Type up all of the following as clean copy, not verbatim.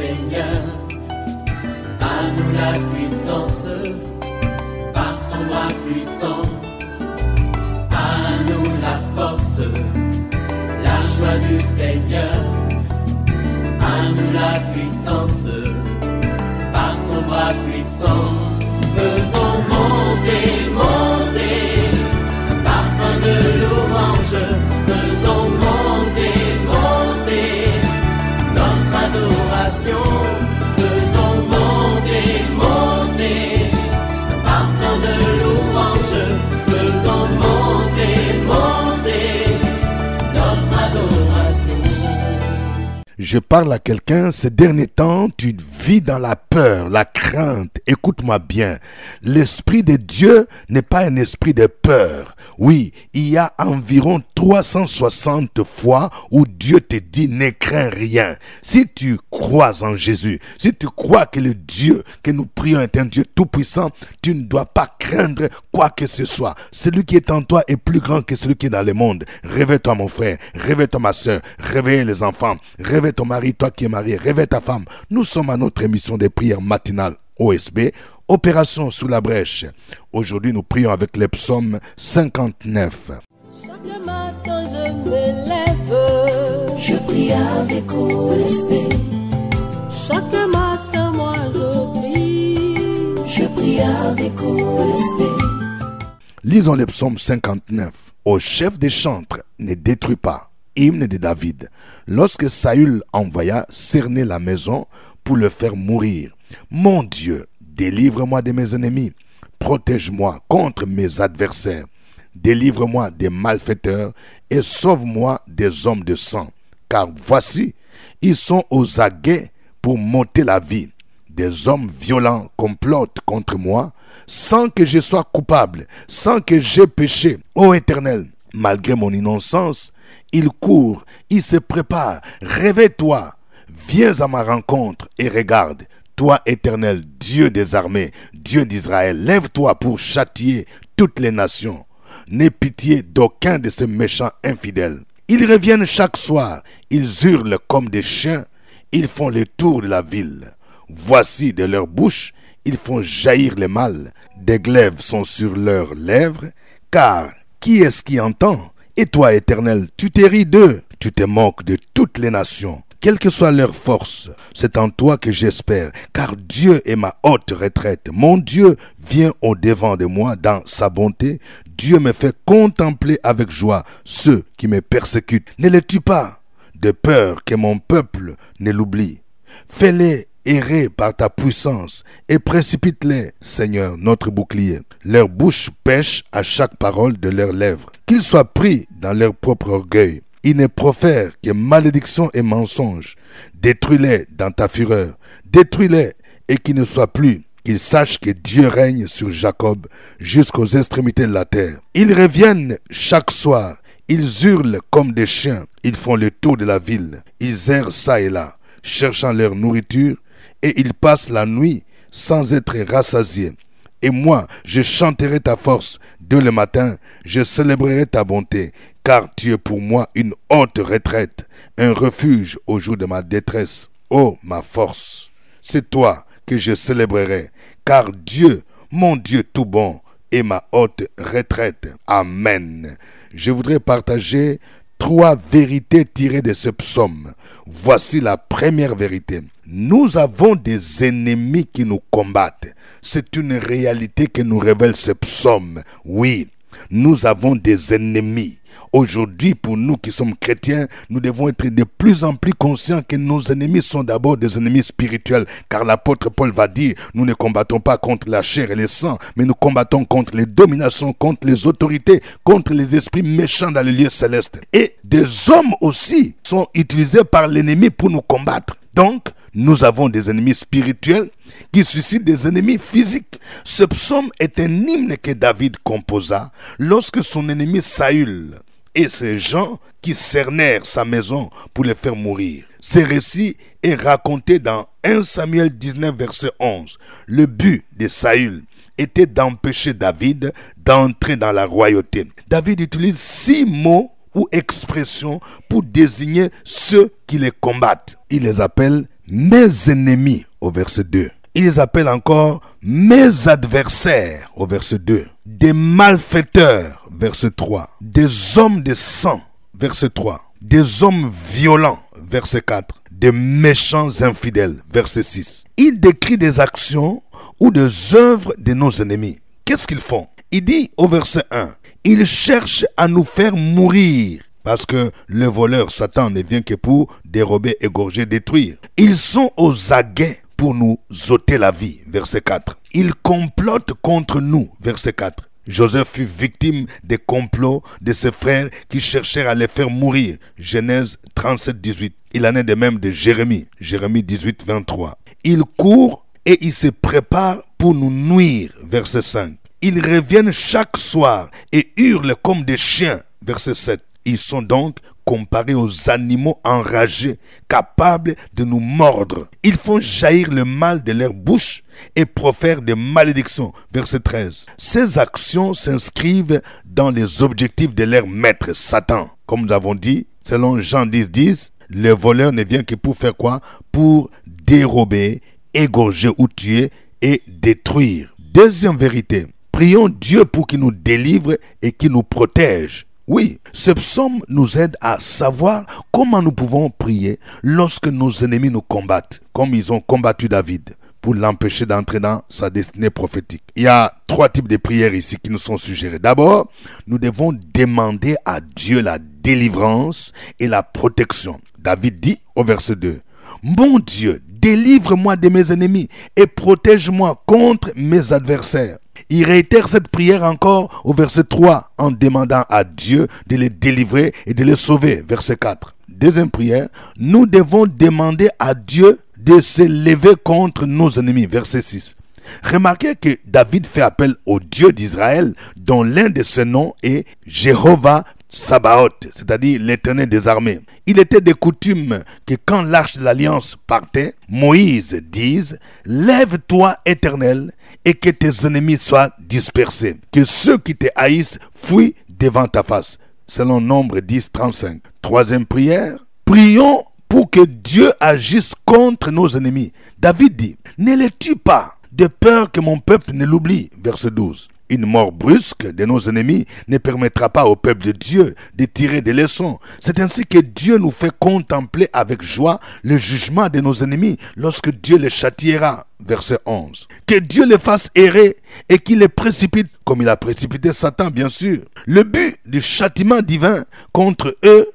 Seigneur. À nous la puissance, par son bras puissant. À nous la force, la joie du Seigneur. À nous la puissance, par son bras puissant. Faisons monter, monter, parfum de louange. Faisons monter, monter, notre adoration. Faisons monter, monter, parfum de louange. Faisons monter, monter, notre adoration. Je parle à quelqu'un, ces derniers temps, tu vis dans la peur, la crainte. Écoute-moi bien, l'Esprit de Dieu n'est pas un esprit de peur. Oui, il y a environ 360 fois où Dieu te dit ne crains rien. Si tu crois en Jésus, si tu crois que le Dieu que nous prions est un Dieu tout-puissant, tu ne dois pas craindre quoi que ce soit. Celui qui est en toi est plus grand que celui qui est dans le monde. Réveille-toi mon frère, réveille-toi ma soeur, réveille les enfants, réveille ton mari, toi qui es marié, réveille ta femme. Nous sommes à notre émission de prière matinale OSB, Opération sous la brèche. Aujourd'hui, nous prions avec les psaumes 59. Chaque matin je me lève, je prie avec OSB. Chaque matin moi je prie avec OSB. Lisons les psaumes 59. Au chef des chantres, ne détruis pas. Hymne de David. Lorsque Saül envoya cerner la maison pour le faire mourir. Mon Dieu, délivre-moi de mes ennemis. Protège-moi contre mes adversaires. Délivre-moi des malfaiteurs et sauve-moi des hommes de sang. Car voici, ils sont aux aguets pour m'ôter la vie. Des hommes violents complotent contre moi sans que je sois coupable, sans que j'aie péché. Ô Éternel, malgré mon innocence, ils courent, ils se préparent. Réveille-toi, viens à ma rencontre et regarde. Toi, Éternel, Dieu des armées, Dieu d'Israël, lève-toi pour châtier toutes les nations. N'aie pitié d'aucun de ces méchants infidèles. Ils reviennent chaque soir, ils hurlent comme des chiens, ils font le tour de la ville. Voici de leur bouche, ils font jaillir le mal. Des glaives sont sur leurs lèvres, car qui est-ce qui entend? Et toi, Éternel, tu te ris d'eux, tu te moques de toutes les nations. Quelle que soit leur force, c'est en toi que j'espère, car Dieu est ma haute retraite. Mon Dieu vient au-devant de moi dans sa bonté. Dieu me fait contempler avec joie ceux qui me persécutent. Ne les tue pas, de peur que mon peuple ne l'oublie. Fais-les errer par ta puissance et précipite-les, Seigneur, notre bouclier. Leur bouche pêche à chaque parole de leurs lèvres. Qu'ils soient pris dans leur propre orgueil. Ils ne profèrent que malédiction et mensonge. Détruis-les dans ta fureur. Détruis-les et qu'ils ne soient plus. Qu'ils sachent que Dieu règne sur Jacob jusqu'aux extrémités de la terre. Ils reviennent chaque soir. Ils hurlent comme des chiens. Ils font le tour de la ville. Ils errent ça et là, cherchant leur nourriture, et ils passent la nuit sans être rassasiés. Et moi, je chanterai ta force dès le matin, je célébrerai ta bonté, car tu es pour moi une haute retraite, un refuge au jour de ma détresse. Ô ma force, c'est toi que je célébrerai, car Dieu, mon Dieu tout bon, est ma haute retraite. Amen. Je voudrais partager 3 vérités tirées de ce psaume. Voici la première vérité. Nous avons des ennemis qui nous combattent. C'est une réalité que nous révèle ce psaume. Oui, nous avons des ennemis. Aujourd'hui, pour nous qui sommes chrétiens, nous devons être de plus en plus conscients que nos ennemis sont d'abord des ennemis spirituels. Car l'apôtre Paul va dire, nous ne combattons pas contre la chair et le sang, mais nous combattons contre les dominations, contre les autorités, contre les esprits méchants dans les lieux célestes. Et des hommes aussi sont utilisés par l'ennemi pour nous combattre. Donc, nous avons des ennemis spirituels qui suscitent des ennemis physiques. Ce psaume est un hymne que David composa lorsque son ennemi Saül et ces gens qui cernèrent sa maison pour le faire mourir. Ce récit est raconté dans 1 Samuel 19, verset 11. Le but de Saül était d'empêcher David d'entrer dans la royauté. David utilise 6 mots ou expressions pour désigner ceux qui les combattent. Il les appelle mes ennemis au verset 2. Il les appelle encore mes adversaires au verset 2. Des malfaiteurs, verset 3. Des hommes de sang, verset 3. Des hommes violents, verset 4. Des méchants infidèles, verset 6. Il décrit des actions ou des œuvres de nos ennemis. Qu'est-ce qu'ils font? Il dit au verset 1, ils cherchent à nous faire mourir. Parce que le voleur Satan ne vient que pour dérober, égorger, détruire. Ils sont aux aguets pour nous ôter la vie, verset 4. Ils complotent contre nous, verset 4. Joseph fut victime des complots de ses frères qui cherchèrent à les faire mourir. Genèse 37, 18. Il en est de même de Jérémie. Jérémie 18, 23. Ils courent et ils se préparent pour nous nuire, verset 5. Ils reviennent chaque soir et hurlent comme des chiens, verset 7. Ils sont donc comparés aux animaux enragés, capables de nous mordre. Ils font jaillir le mal de leur bouche et profèrent des malédictions. Verset 13. Ces actions s'inscrivent dans les objectifs de leur maître, Satan. Comme nous avons dit, selon Jean 10, le voleur ne vient que pour faire quoi? Pour dérober, égorger ou tuer et détruire. Deuxième vérité, prions Dieu pour qu'il nous délivre et qu'il nous protège. Oui, ce psaume nous aide à savoir comment nous pouvons prier lorsque nos ennemis nous combattent, comme ils ont combattu David, pour l'empêcher d'entrer dans sa destinée prophétique. Il y a 3 types de prières ici qui nous sont suggérées. D'abord, nous devons demander à Dieu la délivrance et la protection. David dit au verset 2, « Mon Dieu, délivre-moi de mes ennemis et protège-moi contre mes adversaires. » Il réitère cette prière encore au verset 3 en demandant à Dieu de les délivrer et de les sauver. Verset 4. Deuxième prière, nous devons demander à Dieu de se lever contre nos ennemis. Verset 6. Remarquez que David fait appel au Dieu d'Israël dont l'un de ses noms est Jéhovah Sabaoth, c'est-à-dire l'Éternel des armées. Il était de coutume que quand l'arche de l'Alliance partait, Moïse dise « Lève-toi, Éternel, et que tes ennemis soient dispersés, que ceux qui te haïssent fuient devant ta face. » Selon Nombre 10, 35. Troisième prière, prions pour que Dieu agisse contre nos ennemis. David dit « Ne les tue pas, de peur que mon peuple ne l'oublie. » Verset 12. Une mort brusque de nos ennemis ne permettra pas au peuple de Dieu de tirer des leçons. C'est ainsi que Dieu nous fait contempler avec joie le jugement de nos ennemis lorsque Dieu les châtiera. Verset 11. Que Dieu les fasse errer et qu'il les précipite, comme il a précipité Satan bien sûr. Le but du châtiment divin contre eux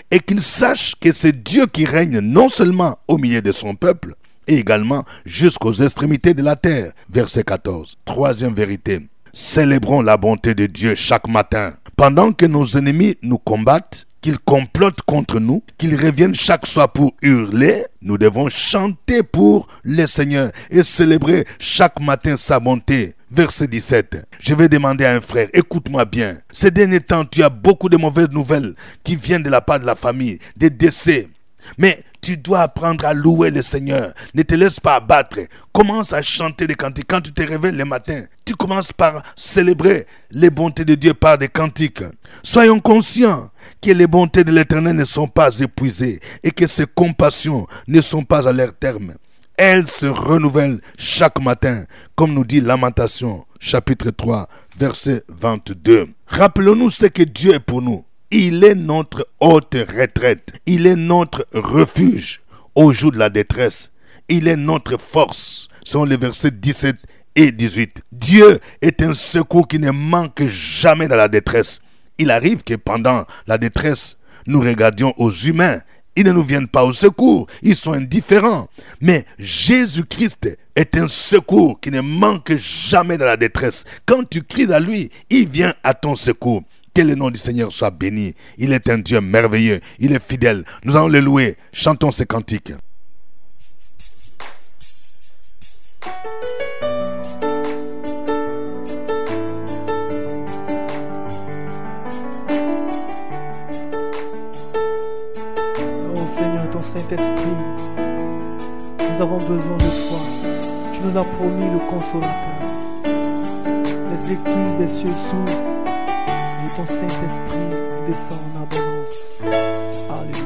est qu'ils sachent que c'est Dieu qui règne non seulement au milieu de son peuple, et également jusqu'aux extrémités de la terre. Verset 14. Troisième vérité. Célébrons la bonté de Dieu chaque matin. Pendant que nos ennemis nous combattent, qu'ils complotent contre nous, qu'ils reviennent chaque soir pour hurler, nous devons chanter pour le Seigneur et célébrer chaque matin sa bonté. Verset 17. Je vais demander à un frère, écoute-moi bien. Ces derniers temps, tu as beaucoup de mauvaises nouvelles qui viennent de la part de la famille, des décès. Mais tu dois apprendre à louer le Seigneur. Ne te laisse pas abattre. Commence à chanter des cantiques. Quand tu te réveilles le matin, tu commences par célébrer les bontés de Dieu par des cantiques. Soyons conscients que les bontés de l'Éternel ne sont pas épuisées et que ses compassions ne sont pas à leur terme. Elles se renouvellent chaque matin, comme nous dit Lamentation, chapitre 3, verset 22. Rappelons-nous ce que Dieu est pour nous. Il est notre haute retraite. Il est notre refuge au jour de la détresse. Il est notre force. Ce sont les versets 17 et 18. Dieu est un secours qui ne manque jamais dans la détresse. Il arrive que pendant la détresse, nous regardions aux humains. Ils ne nous viennent pas au secours. Ils sont indifférents. Mais Jésus-Christ est un secours qui ne manque jamais dans la détresse. Quand tu cries à lui, il vient à ton secours. Que le nom du Seigneur soit béni. Il est un Dieu merveilleux. Il est fidèle. Nous allons le louer. Chantons ces cantiques. Oh Seigneur, ton Saint-Esprit, nous avons besoin de toi. Tu nous as promis le consolateur. Les écluses des cieux s'ouvrent. Ton Saint-Esprit descend en abondance. Alléluia.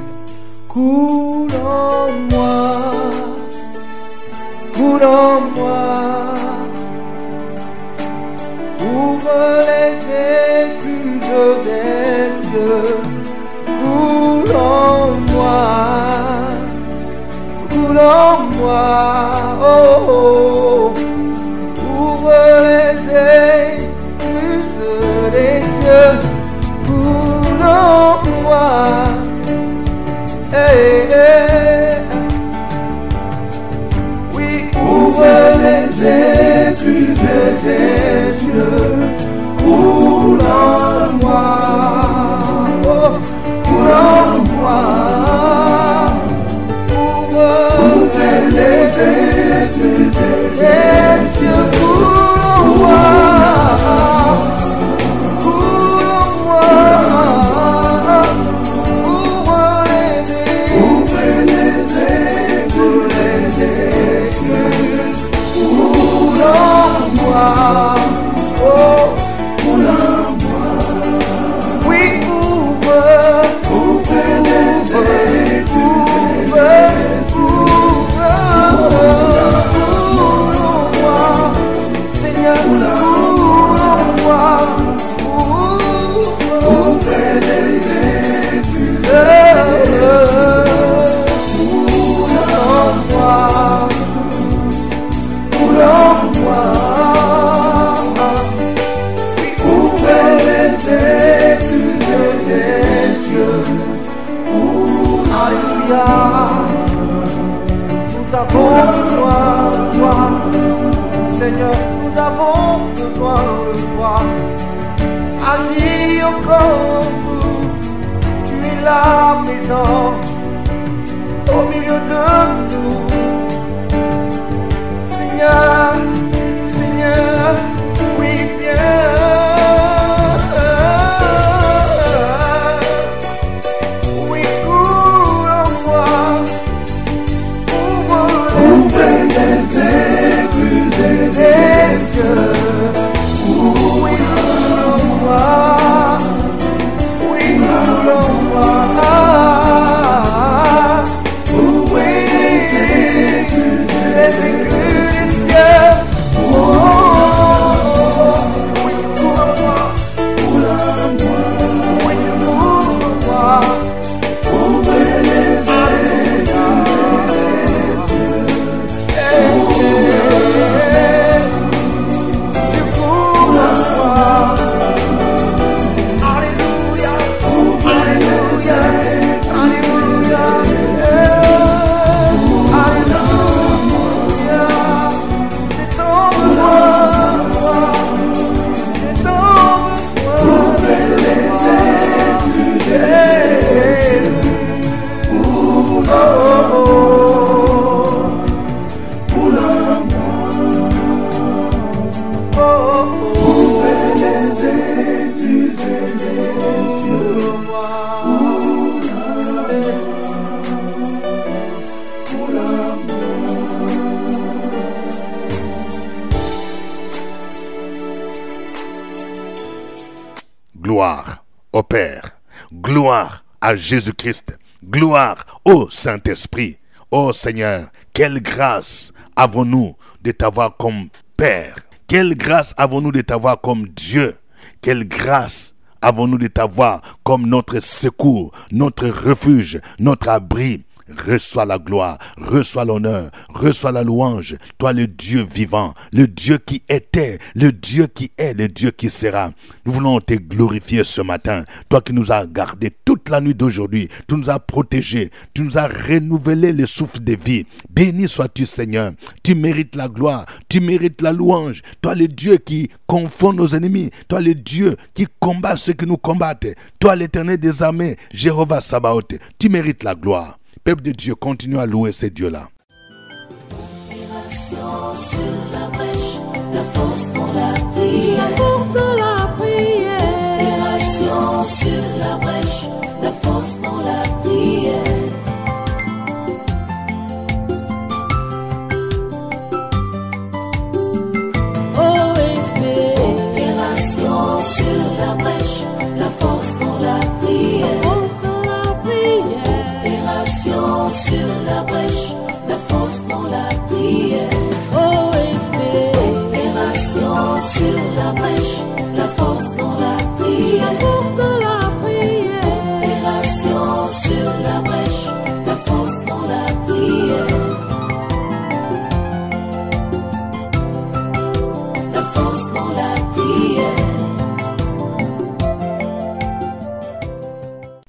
Coule en moi coule en moi. Ouvre les écluses des cieux, coule en moi, coule en moi, oh, oh. Ouvre les écluses des cieux, coule en moi, hey, hey. Oui, ouvre les écluses des cieux, coule en moi, oh, coule en moi. Ouvre les écluses des cieux, coule en moi, coule en moi. Ouvre les écluses, coule en moi, oh, coule en moi. Oui, ouvre Seigneur, coule en moi, ouvre les écluses, coule en moi, coule en moi. Oui, ouvre les écluses des cieux. Alléluia. Nous avons besoin de toi, Seigneur, nous avons besoin de toi. Agis encore en nous, tu es là présent au milieu de nous. Seigneur, Seigneur, oui bien. Oui, coule en moi, ouvre les écluses des cieux. Oui, coule en moi, oui, coule en moi. Oui, les écluses des cieux. Oh, oui, tu coules en moi, coule en moi. Oui, tu coules en moi. Ouvre les tu coules en moi. Alléluia, alléluia, alléluia, alléluia. J'ai tant besoin de toi, j'ai tant besoin de toi, Jésus. Oh, oh, oh. Gloire au Père, gloire à Jésus-Christ, gloire au Saint-Esprit. Ô Seigneur, quelle grâce avons-nous de t'avoir comme Père? Quelle grâce avons-nous de t'avoir comme Dieu? Quelle grâce avons-nous de t'avoir comme notre secours, notre refuge, notre abri? Reçois la gloire, reçois l'honneur, reçois la louange. Toi le Dieu vivant, le Dieu qui était, le Dieu qui est, le Dieu qui sera. Nous voulons te glorifier ce matin. Toi qui nous as gardés toute la nuit d'aujourd'hui, tu nous as protégés, tu nous as renouvelé le souffle de vie. Béni sois-tu Seigneur. Tu mérites la gloire, tu mérites la louange. Toi le Dieu qui confond nos ennemis, toi le Dieu qui combat ceux qui nous combattent. Toi l'Éternel des armées, Jéhovah Sabaoth, tu mérites la gloire. Peuple de Dieu, continue à louer ces dieux-là. Opération sur la brèche, la force dans la prière. La force dans la prière. Opération sur la brèche, la force dans la prière. OSP. Opération sur la brèche, la force dans la prière. La force dans la prière. Opération sur la brèche, la force dans la prière. sur la brèche, la force dans la prière. La force dans la prière.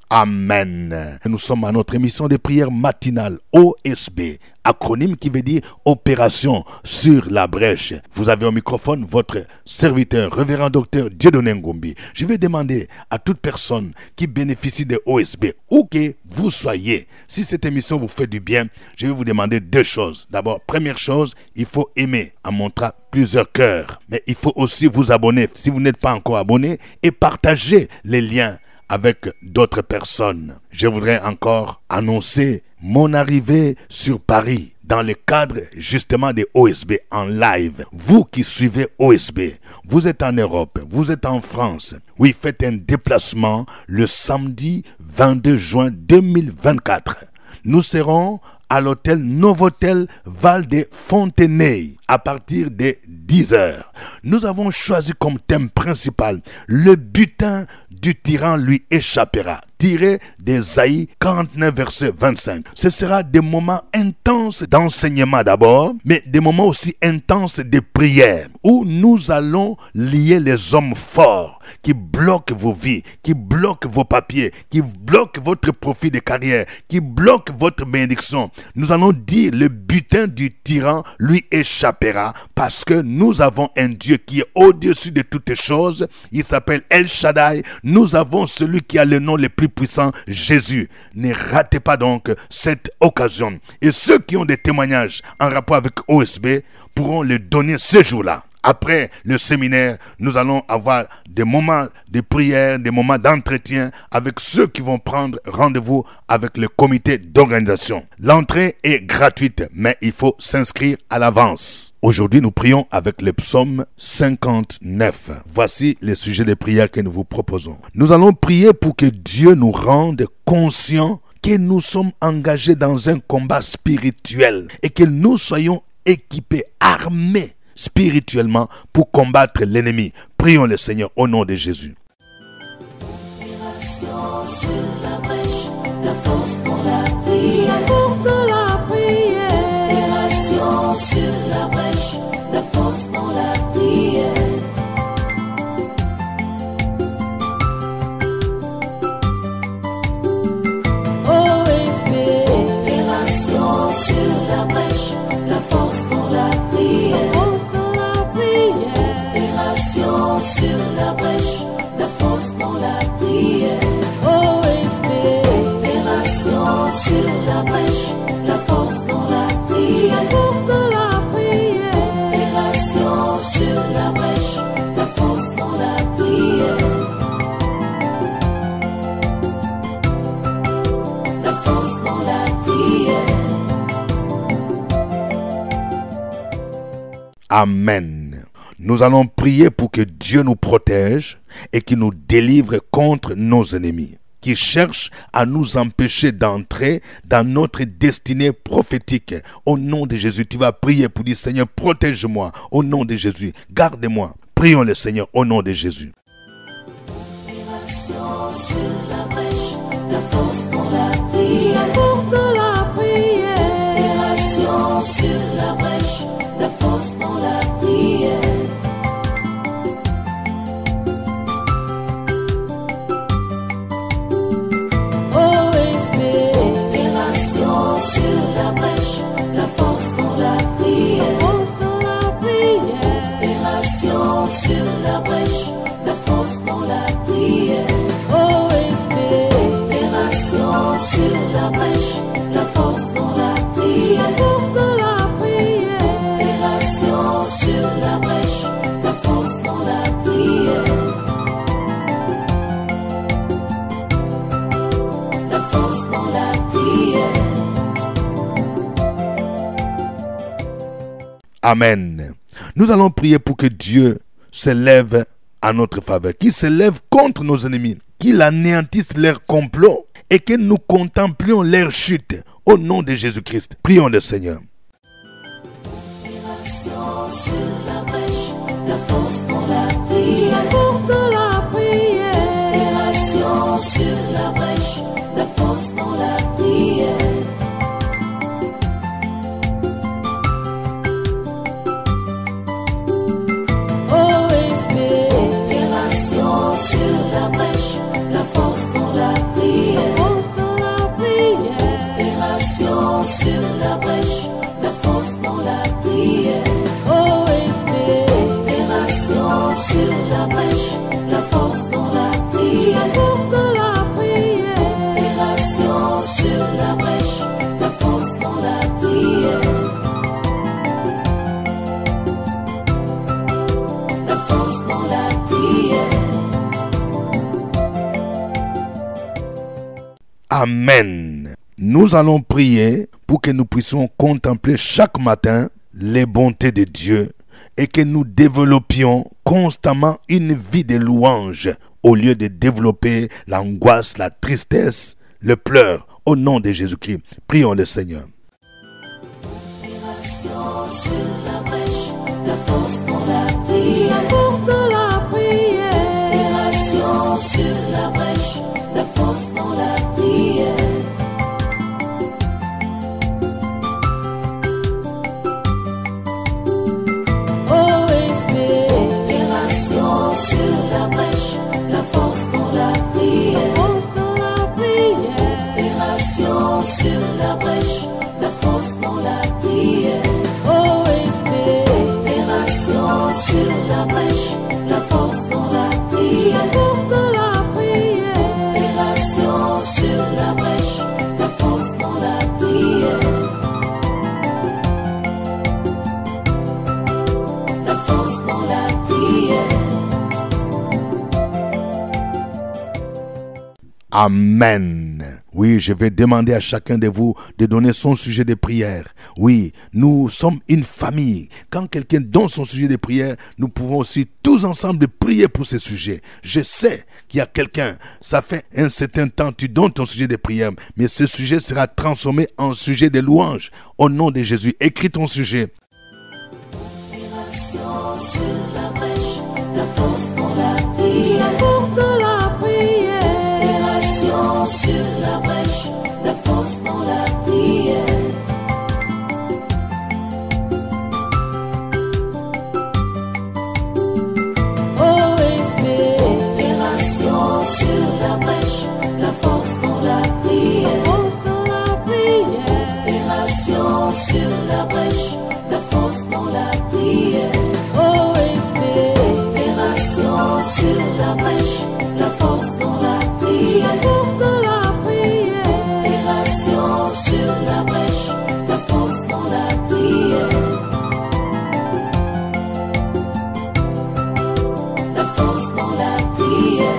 Amen. Nous sommes à notre émission de prière matinale OSB, acronyme qui veut dire Opération sur la brèche. Vous avez au microphone votre serviteur, révérend docteur Dieudonné Ngombi. Je vais demander à toute personne qui bénéficie de OSB, où que vous soyez, si cette émission vous fait du bien, je vais vous demander deux choses. D'abord, première chose, il faut aimer en montrant plusieurs cœurs. Mais il faut aussi vous abonner si vous n'êtes pas encore abonné et partager les liens avec d'autres personnes. Je voudrais encore annoncer mon arrivée sur Paris dans le cadre justement des OSB en live. Vous qui suivez OSB, vous êtes en Europe, vous êtes en France. Oui, faites un déplacement le samedi 22 juin 2024. Nous serons à l'hôtel Novotel Val de Fontenay à partir de 10h. Nous avons choisi comme thème principal le butin du tyran lui échappera, tiré d'Ésaïe 49 verset 25. Ce sera des moments intenses d'enseignement d'abord, mais des moments aussi intenses de prière où nous allons lier les hommes forts qui bloquent vos vies, qui bloquent vos papiers, qui bloquent votre profit de carrière, qui bloquent votre bénédiction. Nous allons dire le butin du tyran lui échappera parce que nous avons un Dieu qui est au-dessus de toutes choses. Il s'appelle El Shaddai. Nous avons celui qui a le nom le plus puissant, Jésus. Ne ratez pas donc cette occasion. Et ceux qui ont des témoignages en rapport avec OSB pourront le donner ce jour-là. Après le séminaire, nous allons avoir des moments de prière, des moments d'entretien avec ceux qui vont prendre rendez-vous avec le comité d'organisation. L'entrée est gratuite, mais il faut s'inscrire à l'avance. Aujourd'hui, nous prions avec le psaume 59. Voici les sujets de prière que nous vous proposons. Nous allons prier pour que Dieu nous rende conscients que nous sommes engagés dans un combat spirituel et que nous soyons équipés, armés spirituellement pour combattre l'ennemi. Prions le Seigneur au nom de Jésus. Opération sur la brèche, la force dans la prière. La force dans la prière. Opération sur la brèche, la force dans la prière. OSB. Opération sur la brèche, la force dans la prière. Opération sur la brèche, la force dans la prière. OSB. Opération sur la brèche, la force dans la prière. La force dans la prière. Opération sur la brèche, la force dans la prière. La force dans la prière. Amen. Nous allons prier pour que Dieu nous protège et qu'il nous délivre contre nos ennemis qui cherchent à nous empêcher d'entrer dans notre destinée prophétique. Au nom de Jésus, tu vas prier pour dire Seigneur, protège-moi. Au nom de Jésus, garde-moi. Prions le Seigneur au nom de Jésus. Opération sur la brèche, la force dans la prière. La force dans la prière. Opération sur la brèche, la force dans la prière. OSB. Opération sur la brèche, la force dans la prière. La force dans la prière. Opération sur la brèche, la force dans la prière. OSB. Opération sur la brèche, la force dans la prière. La force dans la prière. Opération sur la brèche, la force dans la prière. La force dans la prière. Amen. Nous allons prier pour que Dieu se lève à notre faveur, qu'il se lève contre nos ennemis, qu'il anéantisse leurs complots et que nous contemplions leur chute. Au nom de Jésus-Christ, prions le Seigneur. Opération sur la brèche, la force dans la prière. La force dans la prière. Opération sur la brèche, la force dans la prière. Opération sur la brèche, la force dans la prière. Opération sur la brèche, la force dans la prière. Opération sur la brèche, la force dans la prière. Opération sur la brèche, la force dans la prière. La force dans la prière. Amen. Nous allons prier pour que nous puissions contempler chaque matin les bontés de Dieu et que nous développions constamment une vie de louange au lieu de développer l'angoisse, la tristesse, le pleur. Au nom de Jésus-Christ, prions le Seigneur. Opération sur la brèche, la force dans la prière. Opération sur la brèche, la force dans la prière. Opération sur la brèche, la force dans la prière. Opération sur la brèche, la force dans la prière. Opération sur la brèche, la force dans la prière. Opération sur la brèche, la force dans la prière. La force dans la prière. Amen. Oui, je vais demander à chacun de vous de donner son sujet de prière. Oui, nous sommes une famille. Quand quelqu'un donne son sujet de prière, nous pouvons aussi tous ensemble prier pour ce sujet. Je sais qu'il y a quelqu'un, ça fait un certain temps, tu donnes ton sujet de prière, mais ce sujet sera transformé en sujet de louange. Au nom de Jésus, écris ton sujet. Opération sur la brèche, la force dans la prière. Opération sur la brèche, la force dans la prière. Opération sur la brèche, la force dans la prière. Opération sur la brèche, la force dans la prière. Opération sur la brèche, la force dans la prière. Opération sur la brèche, la force dans la prière. La force dans la prière.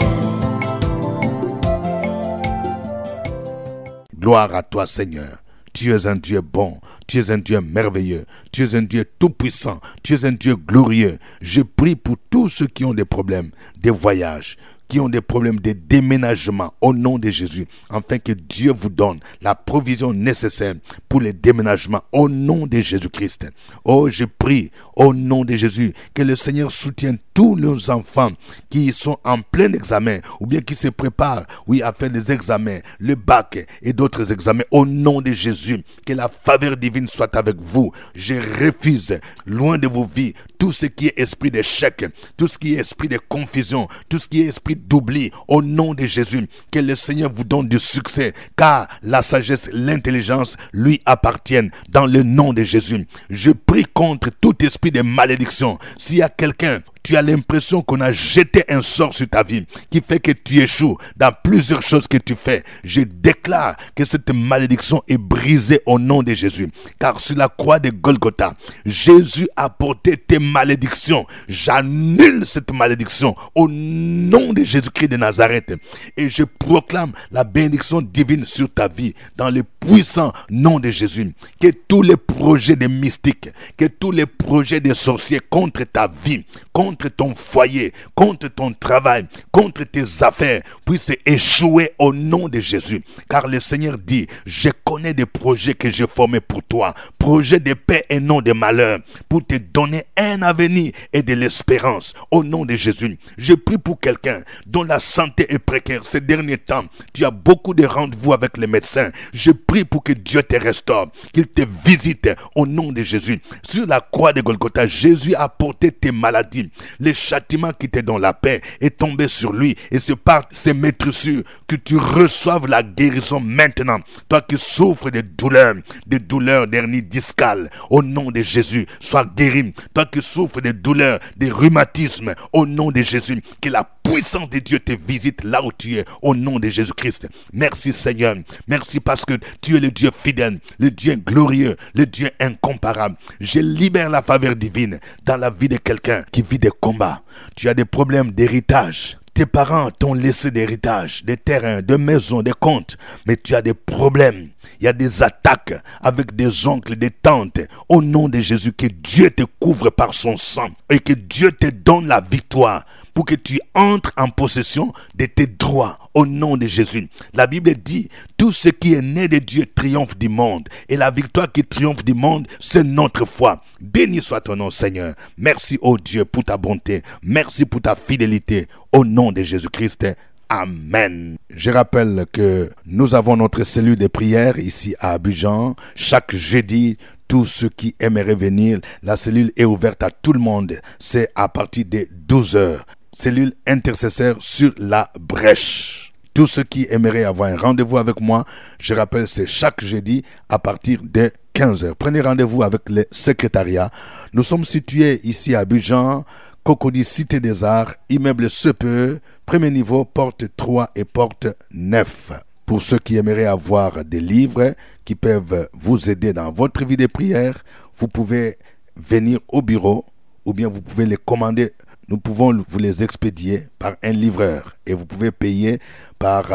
Gloire à toi, Seigneur. Tu es un Dieu bon, tu es un Dieu merveilleux, tu es un Dieu tout-puissant, tu es un Dieu glorieux. Je prie pour tous ceux qui ont des problèmes, des voyages, qui ont des problèmes de déménagement au nom de Jésus, afin que Dieu vous donne la provision nécessaire pour les déménagements au nom de Jésus-Christ. Oh, je prie au nom de Jésus que le Seigneur soutienne tous nos enfants qui sont en plein examen ou bien qui se préparent, oui, à faire des examens, le bac et d'autres examens au nom de Jésus. Que la faveur divine soit avec vous. Je refuse, loin de vos vies, tout ce qui est esprit d'échec, tout ce qui est esprit de confusion, tout ce qui est esprit d'oubli au nom de Jésus. Que le Seigneur vous donne du succès, car la sagesse, l'intelligence lui appartiennent dans le nom de Jésus. Je prie contre tout esprit de malédiction. S'il y a quelqu'un, tu as l'impression qu'on a jeté un sort sur ta vie qui fait que tu échoues dans plusieurs choses que tu fais, je déclare que cette malédiction est brisée au nom de Jésus. Car sur la croix de Golgotha, Jésus a porté tes malédictions. J'annule cette malédiction au nom de Jésus-Christ de Nazareth. Et je proclame la bénédiction divine sur ta vie dans le puissant nom de Jésus. Que tous les projets des mystiques, que tous les projets des sorciers contre ta vie, contre ton foyer, contre ton travail, contre tes affaires, puissent échouer au nom de Jésus. Car le Seigneur dit, je connais des projets que j'ai formés pour toi, projets de paix et non de malheur, pour te donner un avenir et de l'espérance. Au nom de Jésus, je prie pour quelqu'un dont la santé est précaire ces derniers temps. Tu as beaucoup de rendez-vous avec les médecins. Je prie pour que Dieu te restaure, qu'il te visite au nom de Jésus. Sur la croix de Golgotha, Jésus a porté tes maladies. Le châtiment qui te donne la paix est tombé sur lui, et c'est par ses maîtresses que tu reçoives la guérison maintenant. Toi qui souffres de douleurs d'hernie discale, au nom de Jésus, sois guéri. Toi qui souffres de douleurs, de rhumatisme, au nom de Jésus, que la puissance de Dieu te visite là où tu es, au nom de Jésus-Christ. Merci Seigneur, merci parce que tu es le Dieu fidèle, le Dieu glorieux, le Dieu incomparable. Je libère la faveur divine dans la vie de quelqu'un qui vit des combats. Tu as des problèmes d'héritage. Tes parents t'ont laissé d'héritage, des terrains, des maisons, des comptes, mais tu as des problèmes. Il y a des attaques avec des oncles, des tantes. Au nom de Jésus, que Dieu te couvre par son sang et que Dieu te donne la victoire pour que tu entres en possession de tes droits au nom de Jésus. La Bible dit, tout ce qui est né de Dieu triomphe du monde. Et la victoire qui triomphe du monde, c'est notre foi. Béni soit ton nom, Seigneur. Merci, ô Dieu, pour ta bonté. Merci pour ta fidélité. Au nom de Jésus-Christ. Amen. Je rappelle que nous avons notre cellule de prière ici à Abidjan. Chaque jeudi, tous ceux qui aimeraient venir, la cellule est ouverte à tout le monde. C'est à partir de 12h. Cellule intercesseur sur la brèche. Tous ceux qui aimeraient avoir un rendez-vous avec moi, je rappelle, c'est chaque jeudi à partir de 15h. Prenez rendez-vous avec le secrétariat. Nous sommes situés ici à Abidjan, Cocody, Cité des Arts, immeuble Sepe, premier niveau, porte 3 et porte 9. Pour ceux qui aimeraient avoir des livres qui peuvent vous aider dans votre vie de prière, vous pouvez venir au bureau ou bien vous pouvez les commander. Nous pouvons vous les expédier par un livreur et vous pouvez payer par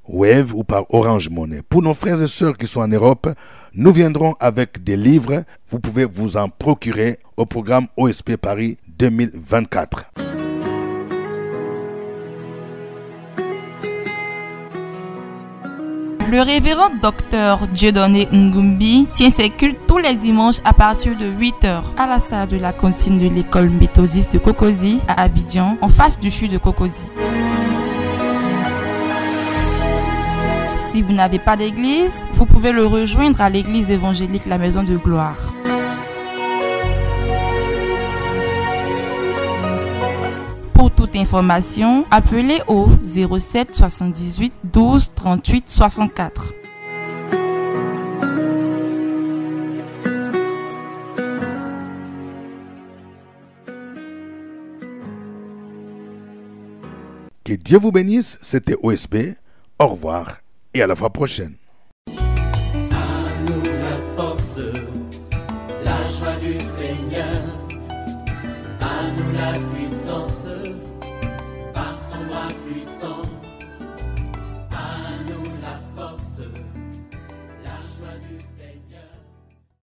Wave ou par Orange Money. Pour nos frères et sœurs qui sont en Europe, nous viendrons avec des livres. Vous pouvez vous en procurer au programme OSP Paris 2024. Le révérend docteur Dieudonné Ngumbi tient ses cultes tous les dimanches à partir de 8h à la salle de la cantine de l'école méthodiste de Cocody à Abidjan, en face du CHU de Cocody. Si vous n'avez pas d'église, vous pouvez le rejoindre à l'église évangélique La Maison de Gloire. Pour toute information, appelez au 07 78 12 38 64. Que Dieu vous bénisse, c'était OSB. Au revoir et à la fois prochaine. À nous la force, la joie du Seigneur. À nous la puissance, par son bras puissant.